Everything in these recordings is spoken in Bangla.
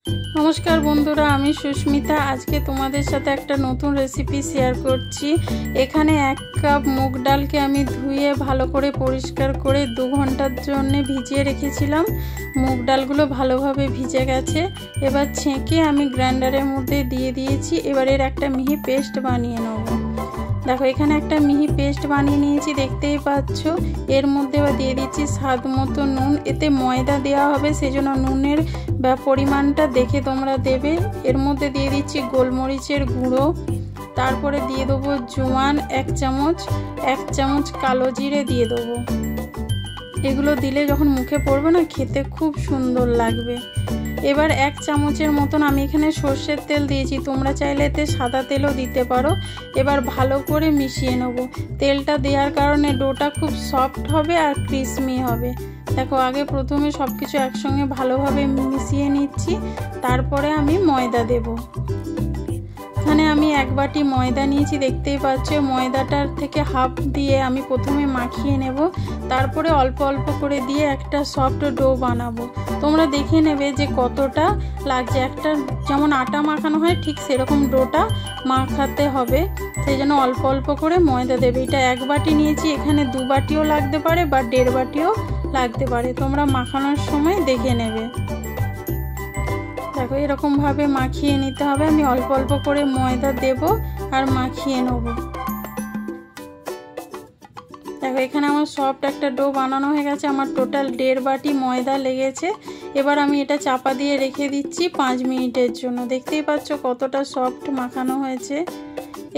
नमस्कार बंधुरा आमी सुष्मिता आज के तुम्हारे साथे एक नतून रेसिपि शेयर करछि। एखाने एक कप मुग डाल के आमी धुए भालो करे परिष्कार करे 2 घंटार जन्य भिजिए रेखेछिलाम। मुग डालगुलो भालोभाबे भिजे गेछे। एबार छेके आमी ग्राइंडारेर मध्य दिए दिएछि। एबार एर एकटा मिहि पेस्ट बानिये नेब। देखो एखाने एकटा मिहि पेस्ट बानिये निয়েছি देखतेই পাচ্ছো। एर मध्य दिए दिচ্ছি स्वाद मतो নুন। एते ময়দা দেওয়া হবে সেজন্য নুনের পরিমাণটা দেখে তোমরা দেবে। এর মধ্যে দিয়ে দিচ্ছি গোলমরিচের গুঁড়ো, তারপরে দিয়ে দেবো জোয়ান 1 চামচ কালো জিরে দিয়ে দেবো। এগুলো দিলে যখন মুখে পড়বে না খেতে খুব সুন্দর লাগবে। এবার 1 চামচের মতন আমি এখানে সরষের তেল দিয়েছি, তোমরা চাইলে এতে সাদা তেলও দিতে পারো। এবার ভালো করে মিশিয়ে নেব। তেলটা দেওয়ার কারণে ডোটা খুব সফট হবে আর ক্রিসমি হবে। দেখো আগে প্রথমে সবকিছু একসঙ্গে ভালোভাবে মিশিয়ে নিচ্ছি, তারপরে আমি ময়দা দেব। এখানে আমি 1 বাটি ময়দা নিয়েছি দেখতেই পাচ্ছ। ময়দাটার থেকে হাফ দিয়ে আমি প্রথমে মাখিয়ে নেব, তারপরে অল্প অল্প করে দিয়ে একটা সফট ডো বানাবো। তোমরা দেখে নেবে যে কতটা লাগছে। একটা যেমন আটা মাখানো হয় ঠিক সেরকম ডোটা মাখাতে হবে, সেই জন্য অল্প অল্প করে ময়দা দেবে। এটা 1 বাটি নিয়েছি, এখানে 2 বাটিও লাগতে পারে বা 1.5 বাটিও লাগতে পারে, তোমরা মাখানোর সময় দেখে নেবে। দেখো এরকম ভাবে মাখিয়ে নিতে হবে। আমি অল্প অল্প করে ময়দা দেব আর মাখিয়ে নেব। দেখো এখানে আমার সফট একটা ডো বানানো হয়ে গেছে। আমার টোটাল 1.5 বাটি ময়দা লেগেছে। এবার আমি এটা চাপা দিয়ে রেখে দিচ্ছি 5 মিনিটের জন্য। দেখতেই পাচ্ছ কতটা সফট মাখানো হয়েছে।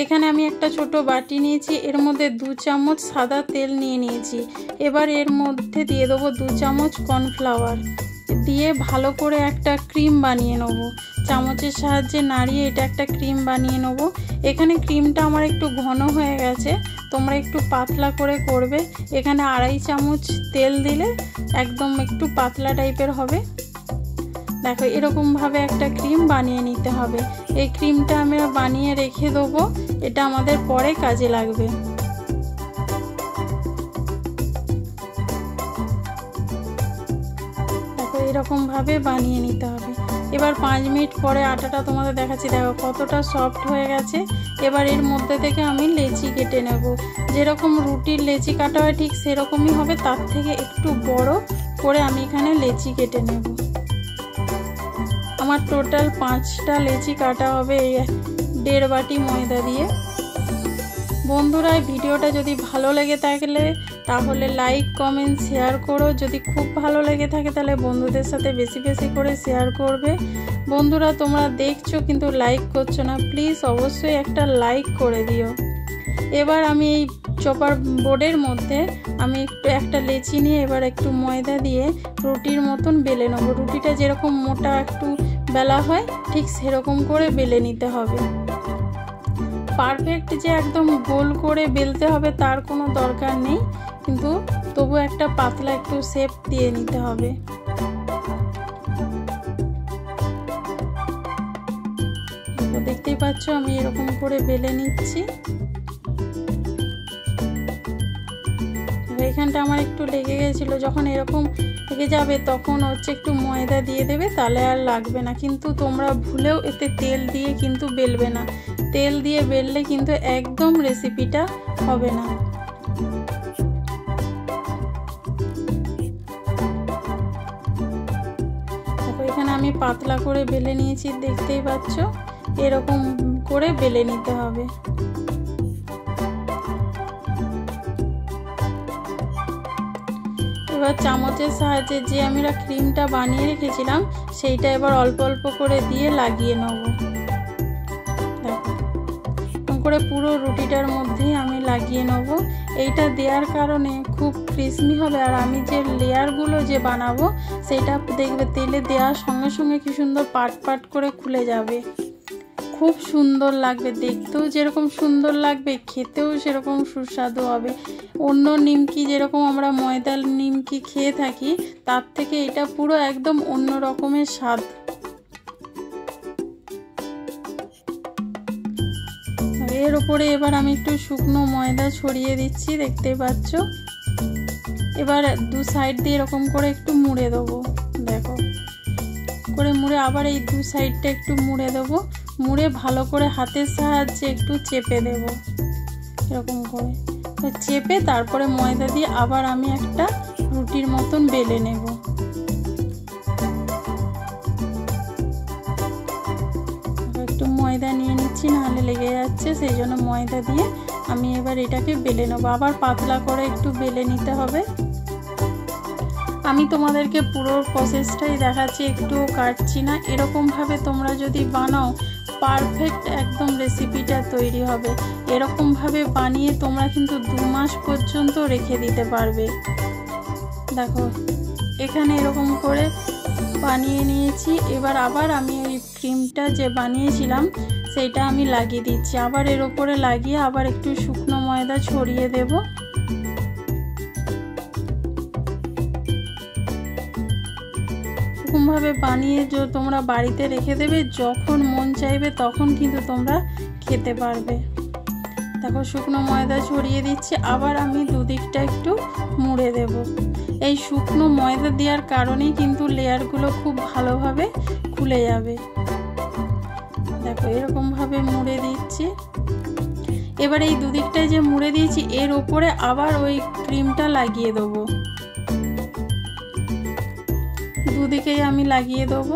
এখানে আমি একটা ছোট বাটি নিয়েছি, এর মধ্যে 2 চামচ সাদা তেল নিয়ে নিয়েছি। এবার এর মধ্যে দিয়ে দেবো 2 চামচ কর্নফ্লাওয়ার দিয়ে ভালো করে একটা ক্রিম বানিয়ে নেব। চামচের সাহায্যে নাড়িয়ে এটা একটা ক্রিম বানিয়ে নেব। এখানে ক্রিমটা আমার একটু ঘন হয়ে গেছে, তোমরা একটু পাতলা করে করবে। এখানে 2.5 চামচ তেল দিলে একদম একটু পাতলা টাইপের হবে। দেখো এরকম ভাবে একটা ক্রিম বানিয়ে নিতে হবে। এই ক্রিমটা আমরা বানিয়ে রেখে দেবো, এটা আমাদের পরে কাজে লাগবে। দেখো এরকম ভাবে বানিয়ে নিতে হবে। এবার 5 মিনিট পরে আটাটা তোমাদের দেখাচ্ছি। দেখো কতটা সফট হয়ে গেছে। এবার এর মধ্যে থেকে আমি লেচি কেটে নেব। যেরকম রুটির লেচি কাটা হয় ঠিক সেরকমই হবে, তার থেকে একটু বড় করে আমি এখানে লেচি কেটে নেব। আমার টোটাল 5টা লেচি কাটা হবে এই 1.5 বাটি ময়দা দিয়ে। বন্ধুরা ভিডিওটা যদি ভালো লেগে থাকলে তাহলে লাইক কমেন্ট শেয়ার করো। যদি খুব ভালো লেগে থাকে তাহলে বন্ধুদের সাথে বেশি বেশি করে শেয়ার করবে। বন্ধুরা তোমরা দেখছো কিন্তু লাইক করছো না, প্লিজ অবশ্যই একটা লাইক করে দিও। এবার আমি এই চপার বোর্ডের মধ্যে আমি একটা লেচি নিয়ে এবার একটু ময়দা দিয়ে রুটির মতন বেলে নেব। রুটিটা যেরকম মোটা একটু বেলা হয় ঠিক সেরকম করে বেলে নিতে হবে। পারফেক্ট যে একদম গোল করে বেলতে হবে তার কোনো দরকার নেই, কিন্তু তবু একটা পাতলা একটু শেপ দিয়ে নিতে হবে। দেখতেই পাচ্ছ আমি এরকম করে বেলে নিচ্ছি। এখানটা আমার একটু লেগে গেছিলো, যখন এরকম লেগে যাবে তখন হচ্ছে একটু ময়দা দিয়ে দেবে, তাহলে আর লাগবে না। কিন্তু তোমরা ভুলেও এতে তেল দিয়ে কিন্তু বেলবে না। তেল দিয়ে বেললে কিন্তু একদম রেসিপিটা হবে না। দেখো এখানে আমি পাতলা করে বেলে নিয়েছি, দেখতেই পাচ্ছ এরকম করে বেলে নিতে হবে। এবার চামচের সাহায্যে যে আমরা ক্রিমটা বানিয়ে রেখেছিলাম সেইটা এবার অল্প অল্প করে দিয়ে লাগিয়ে নেব। দেখো এরকম করে পুরো রুটিটার মধ্যেই আমি লাগিয়ে নেব। এইটা দেওয়ার কারণে খুব ক্রিসমি হবে, আর আমি যে লেয়ারগুলো যে বানাবো সেইটা দেখবে তেলে দেওয়ার সঙ্গে সঙ্গে কি সুন্দর পাট পাট করে খুলে যাবে। খুব সুন্দর লাগবে, দেখতেও যেরকম সুন্দর লাগবে খেতেও সেরকম সুস্বাদু হবে। অন্য নিমকি যেরকম আমরা ময়দার নিমকি খেয়ে থাকি তার থেকে এটা পুরো একদম অন্য রকমের স্বাদ। এর উপরে এবার আমি একটু শুকনো ময়দা ছড়িয়ে দিচ্ছি, দেখতেই পাচ্ছ। এবার 2 সাইড দিয়ে এরকম করে একটু মুড়ে দেবো। দেখো করে মুড়ে আবার এই দু সাইডটা একটু মুড়ে দেবো, মুড়ে ভালো করে হাতের সাহায্যে একটু চেপে দেব এরকম করে। তো চেপে তারপরে ময়দা দিয়ে আবার আমি একটা রুটির মতন বেলে নেব। একটু ময়দা নিয়ে নিচ্ছি, নাহলে লেগে যাচ্ছে, সেই জন্য ময়দা দিয়ে আমি এবার এটাকে বেলে নেব। আবার পাতলা করে একটু বেলে নিতে হবে। আমি তোমাদেরকে পুরো প্রসেসটাই দেখাচ্ছি, একটুও কাটছি না। এরকমভাবে তোমরা যদি বানাও পারফেক্ট একদম রেসিপিটা তৈরি হবে। এরকমভাবে বানিয়ে তোমরা কিন্তু 2 মাস পর্যন্ত রেখে দিতে পারবে। দেখো এখানে এরকম করে বানিয়ে নিয়েছি। এবার আবার আমি ওই ক্রিমটা যে বানিয়েছিলাম সেইটা আমি লাগিয়ে দিচ্ছি। আবার এর ওপরে লাগিয়ে আবার একটু শুকনো ময়দা ছড়িয়ে দেব। এরকমভাবে বানিয়ে তোমরা বাড়িতে রেখে দেবে, যখন মন চাইবে তখন কিন্তু তোমরা খেতে পারবে। দেখো শুকনো ময়দা ছড়িয়ে দিচ্ছি, আবার আমি দুদিকটা একটু মুড়ে দেব। এই শুকনো ময়দা দেওয়ার কারণেই কিন্তু লেয়ারগুলো খুব ভালোভাবে খুলে যাবে। দেখো এরকমভাবে মুড়ে দিচ্ছি। এবার এই দুদিকটায় যে মুড়ে দিয়েছি এর ওপরে আবার ওই ক্রিমটা লাগিয়ে দেবো। দুদিকেই আমি লাগিয়ে দেবো।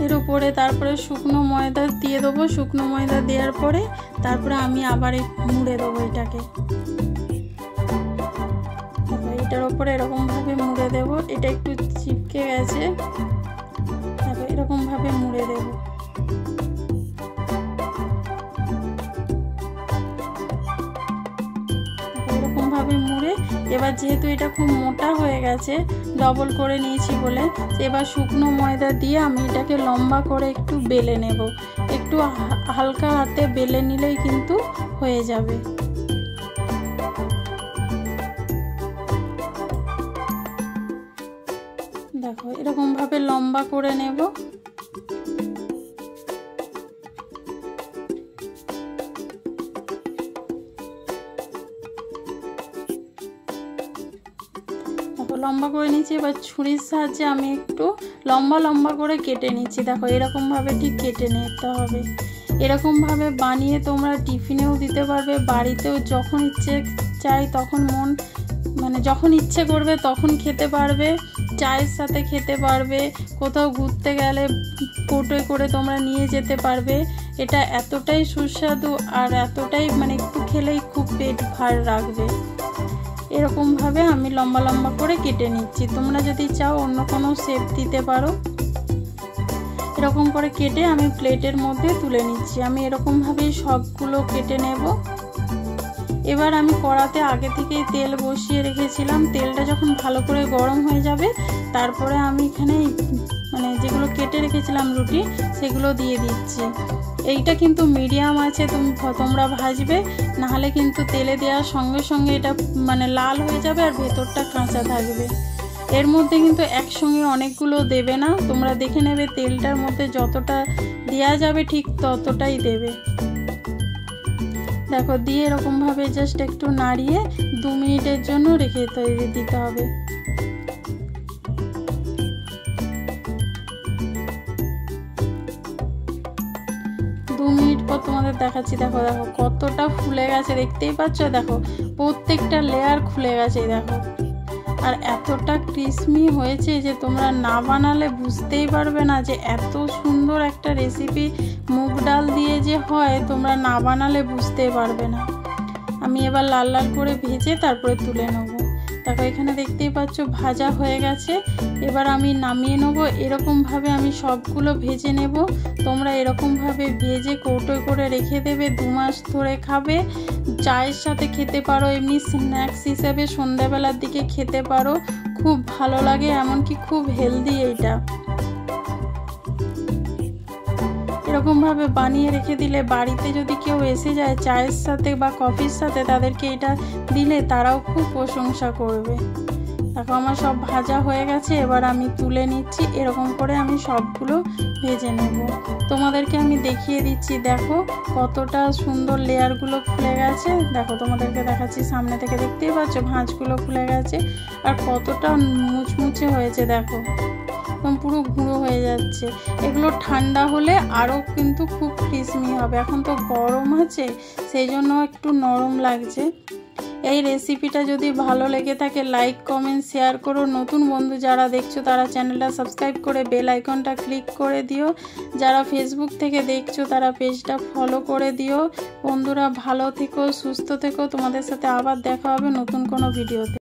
এর উপরে তারপরে শুকনো ময়দা দিয়ে দেবো। শুকনো ময়দা দেওয়ার পরে তারপরে আমি আবার মুড়ে দেবো এটাকে। এটার উপরে এরকমভাবে মুড়ে দেবো। এটা একটু চিপকে গেছে, তারপর এরকমভাবে মুড়ে দেবো। এরকমভাবে মুড়ে এবার যেহেতু এটা খুব মোটা হয়ে গেছে, ডবল করে নিয়েছি বলে, এবার শুকনো ময়দা দিয়ে আমি এটাকে লম্বা করে একটু বেলে নেব। একটু হালকা হাতে বেলে নিলেই কিন্তু হয়ে যাবে। দেখো এরকমভাবে লম্বা করে নেব। লম্বা করে নিচ্ছি। এবার ছুরির সাহায্যে আমি একটু লম্বা লম্বা করে কেটে নিচ্ছি। দেখো এরকমভাবে ঠিক কেটে নিতে হবে। এরকমভাবে বানিয়ে তোমরা টিফিনেও দিতে পারবে, বাড়িতেও যখন ইচ্ছে চাই তখন যখন ইচ্ছে করবে তখন খেতে পারবে, চায়ের সাথে খেতে পারবে, কোথাও ঘুরতে গেলে কৌটোয় করে তোমরা নিয়ে যেতে পারবে। এটা এতটাই সুস্বাদু আর এতটাই একটু খেলেই খুব পেট ভার রাখবে। এরকমভাবে আমি লম্বা লম্বা করে কেটে নিচ্ছি। তোমরা যদি চাও অন্য কোনো শেপ দিতে পারো। এরকম করে কেটে আমি প্লেটের মধ্যে তুলে নিচ্ছি। আমি এরকমভাবেই সবগুলো কেটে নেব। এবার আমি কড়াতে আগে থেকেই তেল বসিয়ে রেখেছিলাম। তেলটা যখন ভালো করে গরম হয়ে যাবে তারপরে আমি এখানে যেগুলো কেটে রেখেছিলাম রুটি সেগুলো দিয়ে দিচ্ছি। এইটা কিন্তু মিডিয়াম আছে তোমরা ভাজবে, নাহলে কিন্তু তেলে দেওয়ার সঙ্গে সঙ্গে এটা লাল হয়ে যাবে আর ভেতরটা কাঁচা থাকবে। এর মধ্যে কিন্তু একসঙ্গে অনেকগুলো দেবে না, তোমরা দেখে নেবে তেলটার মধ্যে যতটা দেওয়া যাবে ঠিক ততটাই দেবে। দেখো দিয়ে এরকমভাবে জাস্ট একটু নাড়িয়ে 2 মিনিটের জন্য রেখে দিতে হবে। তোমাদের দেখাচ্ছি। দেখো দেখো কতটা ফুলে গেছে, দেখতেই পাচ্ছ। দেখো প্রত্যেকটা লেয়ার খুলে গেছে দেখো। আর এতটা ক্রিসমি হয়েছে যে তোমরা না বানালে বুঝতেই পারবে না যে এত সুন্দর একটা রেসিপি মুগ ডাল দিয়ে যে হয়, তোমরা না বানালে বুঝতেই পারবে না। আমি এবার লাল লাল করে ভেজে তারপরে তুলে নেবো। দেখো এখানে দেখতেই পাচ্ছ ভাজা হয়ে গেছে। এবার আমি নামিয়ে নেব। এরকমভাবে আমি সবগুলো ভেজে নেব। তোমরা এরকমভাবে ভেজে কৌটোয় করে রেখে দেবে, 2 মাস ধরে খাবে। চায়ের সাথে খেতে পারো, এমনি স্ন্যাক্স হিসেবে সন্ধ্যাবেলার দিকে খেতে পারো, খুব ভালো লাগে, এমনকি খুব হেলদি এইটা। এরকমভাবে বানিয়ে রেখে দিলে বাড়িতে যদি কেউ এসে যায় চায়ের সাথে বা কফির সাথে, তাদেরকে এটা দিলে তারাও খুব প্রশংসা করবে। দেখো আমার সব ভাজা হয়ে গেছে, এবার আমি তুলে নিচ্ছি। এরকম করে আমি সবগুলো ভেজে নেব। তোমাদেরকে আমি দেখিয়ে দিচ্ছি, দেখো কতটা সুন্দর লেয়ারগুলো খুলে গেছে। দেখো তোমাদেরকে দেখাচ্ছি, সামনে থেকে দেখতেই পাচ্ছ ভাঁজগুলো খুলে গেছে আর কতটা মুচমুচে হয়েছে। দেখো একদম পুরো গুঁড়ো হয়ে যাচ্ছে। এগুলো ঠান্ডা হলে আরও কিন্তু খুব ক্রিসমি হবে। এখন তো গরম আছে, সেই জন্য একটু নরম লাগছে। এই রেসিপিটা যদি ভালো লেগে থাকে লাইক কমেন্ট শেয়ার করো। নতুন বন্ধু যারা দেখছো তারা চ্যানেলটা সাবস্ক্রাইব করে বেল আইকনটা ক্লিক করে দিও। যারা ফেসবুক থেকে দেখছো তারা পেজটা ফলো করে দিও। বন্ধুরা ভালো থেকো, সুস্থ থেকো। তোমাদের সাথে আবার দেখা হবে নতুন কোনো ভিডিওতে।